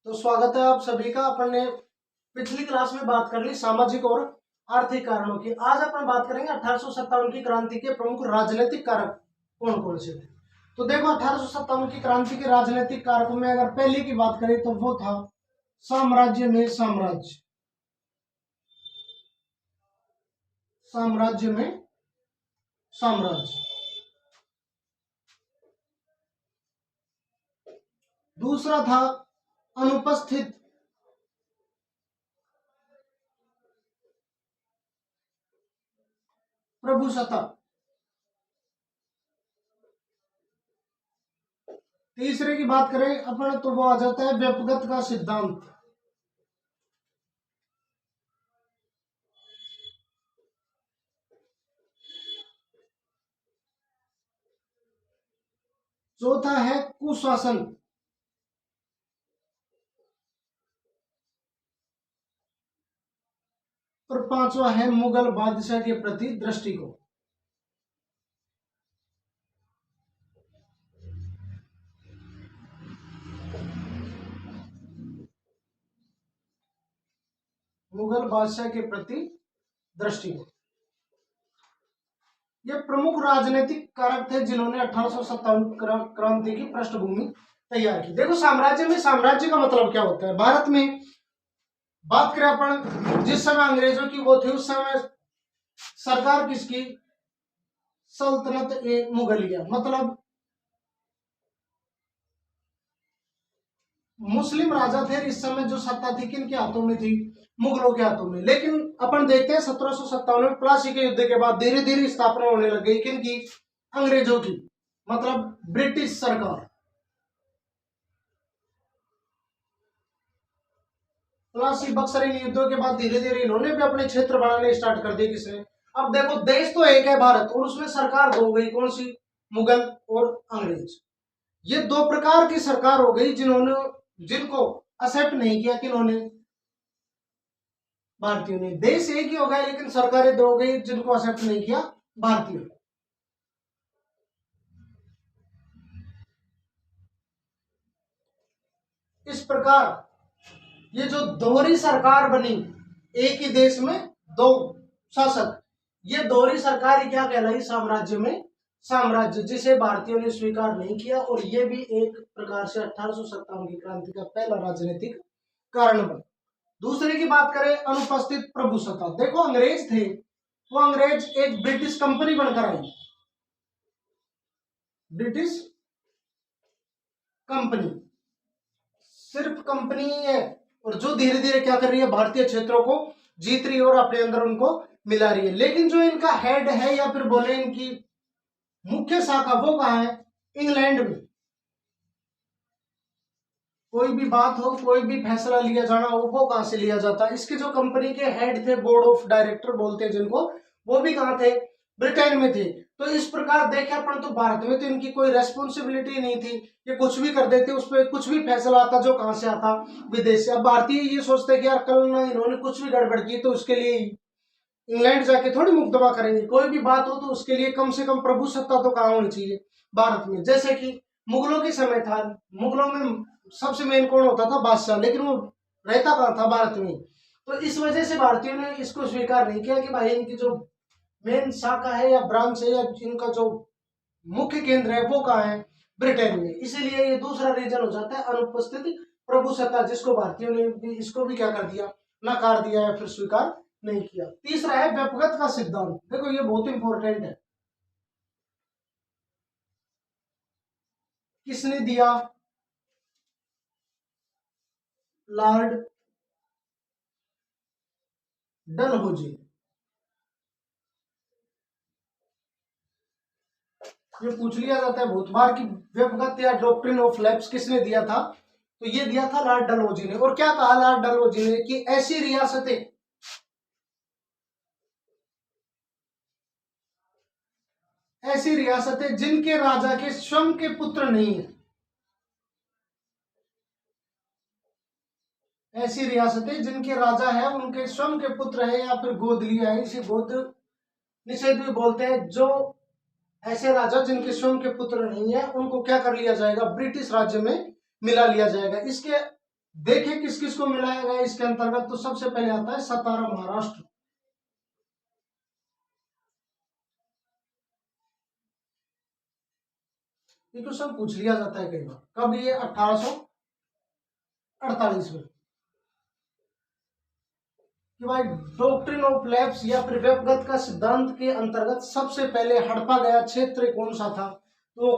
तो स्वागत है आप सभी का। अपन ने पिछली क्लास में बात कर ली सामाजिक और आर्थिक कारणों की। आज अपन बात करेंगे 1857 की क्रांति के प्रमुख राजनीतिक कारक कौन कौन से थे। तो देखो 1857 की क्रांति के राजनीतिक कारकों में अगर पहले की बात करें तो वो था साम्राज्य में साम्राज्य। साम्राज्य में साम्राज्य। दूसरा था अनुपस्थित प्रभुसत्ता। तीसरे की बात करें अपन तो वो आ जाता है व्यक्तिगत का सिद्धांत। चौथा है कुशासन। और पांचवा है मुगल बादशाह के प्रति दृष्टिकोण। मुगल बादशाह के प्रति दृष्टिकोण ये प्रमुख राजनीतिक कारक थे जिन्होंने 1857 क्रांति की पृष्ठभूमि तैयार की। देखो साम्राज्य में साम्राज्य का मतलब क्या होता है। भारत में बात करें अपन जिस समय अंग्रेजों की वो थी उस समय सरकार किसकी, सल्तनत ए मुगलिया, मतलब मुस्लिम राजा थे। इस समय जो सत्ता थी किन के हाथों में थी, मुगलों के हाथों में। लेकिन अपन देखते हैं 1757 में प्लासी के युद्ध के बाद धीरे धीरे स्थापना होने लग गई किन की, अंग्रेजों की, मतलब ब्रिटिश सरकार। प्लासी बक्सर इन युद्धों के बाद धीरे धीरे इन्होंने भी अपने क्षेत्र बनाने स्टार्ट कर दिए। किसने, अब देखो देश तो एक है भारत और उसमें सरकार दो गई, कौन सी, मुगल और अंग्रेज। ये दो प्रकार की सरकार हो गई जिन्होंने जिनको एक्सेप्ट नहीं किया किन्होंने, भारतीयों ने। देश एक ही हो गया लेकिन सरकारें दो हो गई जिनको एक्सेप्ट नहीं किया भारतीयों ने। इस प्रकार ये जो दोहरी सरकार बनी, एक ही देश में दो शासक, ये दोहरी सरकार ही क्या कहलाई, साम्राज्य में साम्राज्य, जिसे भारतीयों ने स्वीकार नहीं किया। और ये भी एक प्रकार से 1857 की क्रांति का पहला राजनीतिक कारण बना। दूसरे की बात करें अनुपस्थित प्रभुसत्ता। देखो अंग्रेज थे, वो अंग्रेज एक ब्रिटिश कंपनी बनकर आई, ब्रिटिश कंपनी, सिर्फ कंपनी ही है, और जो धीरे धीरे क्या कर रही है, भारतीय क्षेत्रों को जीत रही है और अपने अंदर उनको मिला रही है। लेकिन जो इनका हेड है या फिर बोले इनकी मुख्य शाखा वो कहाँ है, इंग्लैंड में। कोई भी बात हो, कोई भी फैसला लिया जाना हो, वो कहां से लिया जाता है, इसके जो कंपनी के हेड थे, बोर्ड ऑफ डायरेक्टर बोलते हैं जिनको, वो भी कहां थे, ब्रिटेन में थे। तो इस प्रकार देखे अपन तो भारत में तो इनकी कोई रेस्पॉन्सिबिलिटी नहीं थी, ये कुछ भी कर देते, उस पर कुछ भी फैसला आता जो कहां से आता, विदेश से। अब भारतीय ये सोचते कि यार कल ना इन्होंने कुछ भी गड़बड़ की तो उसके लिए इंग्लैंड जाके थोड़ी मुकदमा करेंगे। कोई भी बात हो तो उसके लिए कम से कम प्रभुसत्ता तो कहां होनी चाहिए, भारत में। जैसे कि मुगलों के समय था, मुगलों में सबसे मेन कौन होता था, बादशाह, लेकिन वो रहता कहां था, भारत में। तो इस वजह से भारतीयों ने इसको स्वीकार नहीं किया कि भाई इनकी जो मेन शाखा है या ब्रांच है या इनका जो मुख्य केंद्र है वो कहाँ है, ब्रिटेन में। इसीलिए ये दूसरा रीजन हो जाता है अनुपस्थित प्रभुसत्ता, जिसको भारतीयों ने भी इसको भी क्या कर दिया, नकार दिया या फिर स्वीकार नहीं किया। तीसरा है व्यक्तिगत का सिद्धांत। देखो ये बहुत इंपॉर्टेंट है, किसने दिया, लॉर्ड डलहौजी। ये पूछ लिया जाता है बहुत बार कि व्यक्तिगत या डॉक्ट्रिन ऑफ लैप्स किसने दिया था, तो ये दिया था लॉर्ड डलहौजी ने। और क्या कहा लॉर्ड डलहौजी ने कि ऐसी रियासतें, ऐसी रियासतें जिनके राजा के स्वयं के पुत्र नहीं है, ऐसी रियासतें जिनके राजा है उनके स्वयं के पुत्र है या फिर गोद लिया है, इसे गोद निषेध भी बोलते हैं। जो ऐसे राजा जिनके स्वयं के पुत्र नहीं है उनको क्या कर लिया जाएगा, ब्रिटिश राज्य में मिला लिया जाएगा। इसके देखिए किस किस को मिलाया गया इसके अंतर्गत। तो सबसे पहले आता है सतारा महाराष्ट्र। ये क्वेश्चन पूछ लिया जाता है कई बार। कब? ये 1848 में, कि भाई डॉक्ट्रिन ऑफ लैप्स या फिर व्यपगत का सिद्धांत के अंतर्गत सबसे पहले हड़पा गया क्षेत्र कौन सा था? तो वो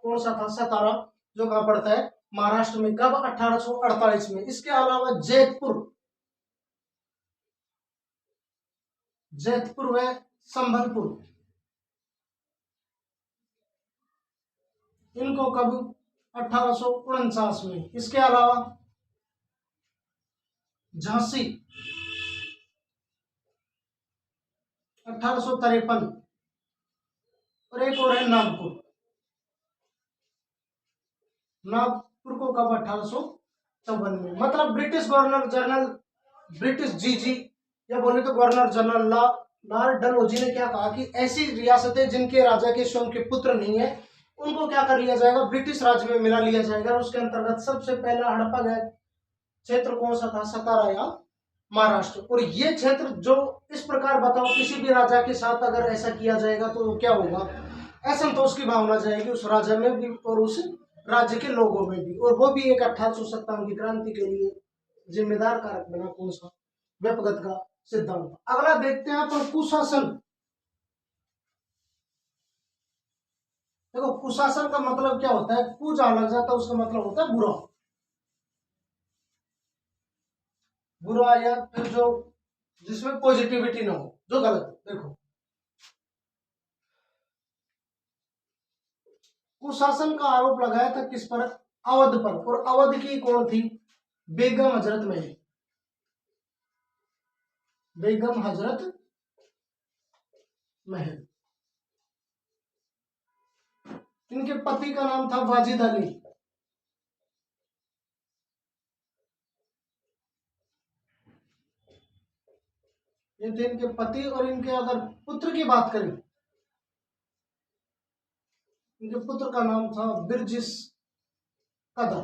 कौन सा था? सतारा, जो कहां पड़ता है? महाराष्ट्र में। कब? 1848 में। इसके अलावा जैतपुर व संबलपुर, इनको कब? 1849 में। इसके अलावा झांसी 1853, और एक और है नागपुर। नागपुर को कब? 1854 में। मतलब ब्रिटिश गवर्नर जनरल, ब्रिटिश जीजी, या बोले तो गवर्नर जनरल लॉर्ड डलहौजी ने क्या कहा कि ऐसी रियासतें जिनके राजा के स्वयं के पुत्र नहीं है, उनको क्या कर लिया जाएगा? ब्रिटिश राज्य में मिला लिया जाएगा। और उसके अंतर्गत सबसे पहला हड़पा गया क्षेत्र कौन सा था? सतारा या महाराष्ट्र। और ये क्षेत्र जो इस प्रकार बताओ, किसी भी राजा के साथ अगर ऐसा किया जाएगा तो क्या होगा? असंतोष की भावना जाएगी उस राजा में भी और उस राज्य के लोगों में भी। और वो भी एक 1857 की क्रांति के लिए जिम्मेदार कारक बना। कौन सा? व्यपगत का सिद्धांत। अगला देखते हैं तो कुशासन। देखो कुशासन का मतलब क्या होता है? कु जहां लग जाता है उसका मतलब होता है बुरा, बुरा, या फिर जो जिसमें पॉजिटिविटी ना हो, जो गलत। देखो कुशासन का आरोप लगाया था किस पर? अवध पर। और अवध की कौन थी? बेगम हजरत महल। बेगम हजरत महल। इनके पति का नाम था वाजिद अली। ये थे इनके पति। और इनके अगर पुत्र की बात करें, इनके पुत्र का नाम था बिरजिस कदर।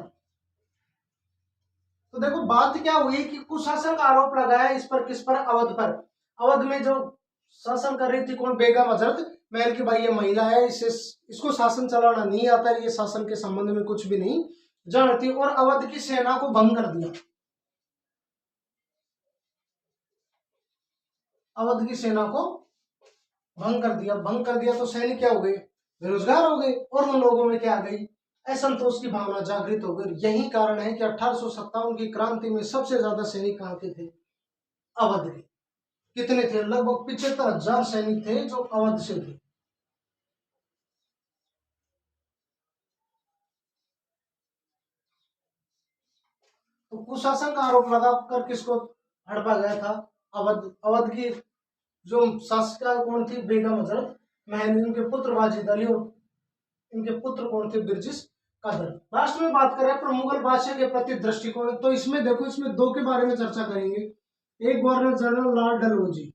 तो देखो बात क्या हुई कि कुशासन का आरोप लगाया इस पर, किस पर? अवध पर। अवध में जो शासन कर रही थी कौन? बेगम हजरत महल की। भाई ये महिला है, इसको शासन चलाना नहीं आता है, ये शासन के संबंध में कुछ भी नहीं जानती। और अवध की सेना को भंग कर दिया। अवध की सेना को भंग कर दिया। भंग कर दिया तो सैनिक क्या हो गए? बेरोजगार हो गए। और उन लोगों में क्या आ गई? असंतोष की भावना जागृत हो गई। यही कारण है कि 1857 की क्रांति में सबसे ज्यादा सैनिक कहां के थे? अवध के। कितने थे? लगभग 75,000 सैनिक थे जो अवध से थे। तो कुशासन का आरोप लगाकर किसको हड़पा गया था? अवध। अवध की जो शासिका कौन थी? बेगम हजरत महल। इनके पुत्र वाजिद अली और इनके पुत्र कौन थे? बिरजिस कदर। लास्ट में बात करें पर मुगल बादशाह के प्रति दृष्टिकोण, तो इसमें देखो, इसमें दो के बारे में चर्चा करेंगे। एक गवर्नर जनरल लॉर्ड डलहौजी,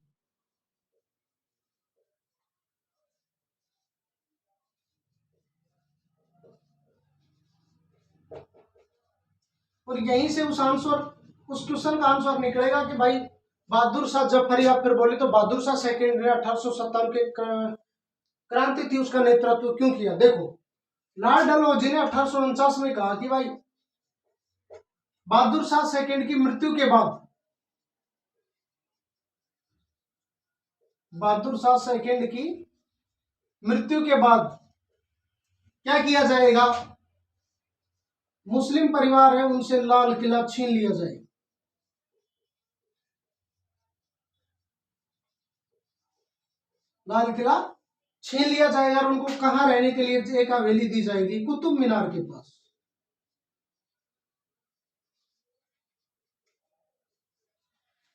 और यहीं से उस क्वेश्चन का आंसर निकलेगा कि भाई बहादुर शाह जफर, या फिर बोले तो बहादुर शाह सेकेंड ने 1857 के क्रांति थी उसका नेतृत्व क्यों किया? देखो लॉर्ड डलहौजी ने 1849 में कहा कि भाई बहादुर शाह सेकेंड की मृत्यु के बाद, बहादुर शाह सेकेंड की मृत्यु के बाद क्या किया जाएगा? मुस्लिम परिवार है उनसे लाल किला छीन लिया जाए। लाल किला छीन लिया जाएगा और उनको कहां रहने के लिए एक हवेली दी जाएगी? कुतुब मीनार के पास।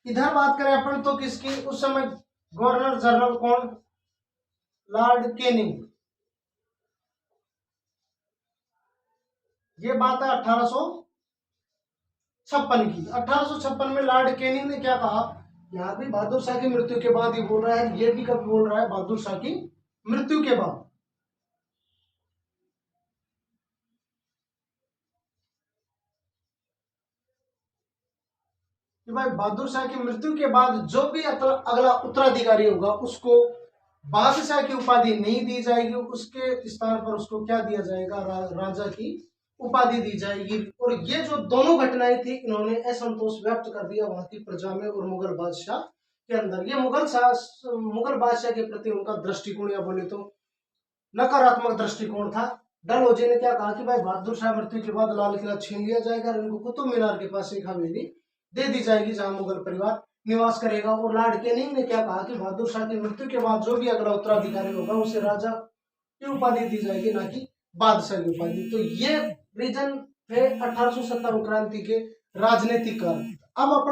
इधर बात करें अपन तो किसकी? उस समय गवर्नर जनरल कौन? Lord Canning. ये बात है 1856 की। 1856 में लॉर्ड कैनिंग ने क्या कहा? यहाँ भी बहादुर शाह की मृत्यु के बाद ही बोल रहा है, ये भी कब बोल रहा है? बहादुर शाह की मृत्यु के बाद। कि भाई बहादुर शाह की मृत्यु के बाद जो भी अगला उत्तराधिकारी होगा उसको बादशाह की उपाधि नहीं दी जाएगी, उसके स्थान पर उसको क्या दिया जाएगा, राजा की उपाधि दी जाएगी। और ये जो दोनों घटनाएं थी इन्होंने असंतोष व्यक्त कर दिया वहां की प्रजा में और मुगल बादशाह के अंदर। ये मुगल बादशाह के प्रति उनका दृष्टिकोण या बोले तो नकारात्मक दृष्टिकोण था। डलहौजी ने क्या कहा कि भाई बहादुर शाह मृत्यु के बाद लाल किला छीन लिया जाएगा, इनको कुतुब मीनार के पास एक हवेली दे दी जाएगी जहां मुगल परिवार निवास करेगा। और लॉर्ड कैनिंग ने क्या कहा कि बहादुर शाह की मृत्यु के बाद जो भी अगला उत्तराधिकारी होगा उसे राजा की उपाधि दी जाएगी, ना कि बादशाह की उपाधि। तो ये रीजन थे 1857 क्रांति के राजनीतिक कारण। अब अपन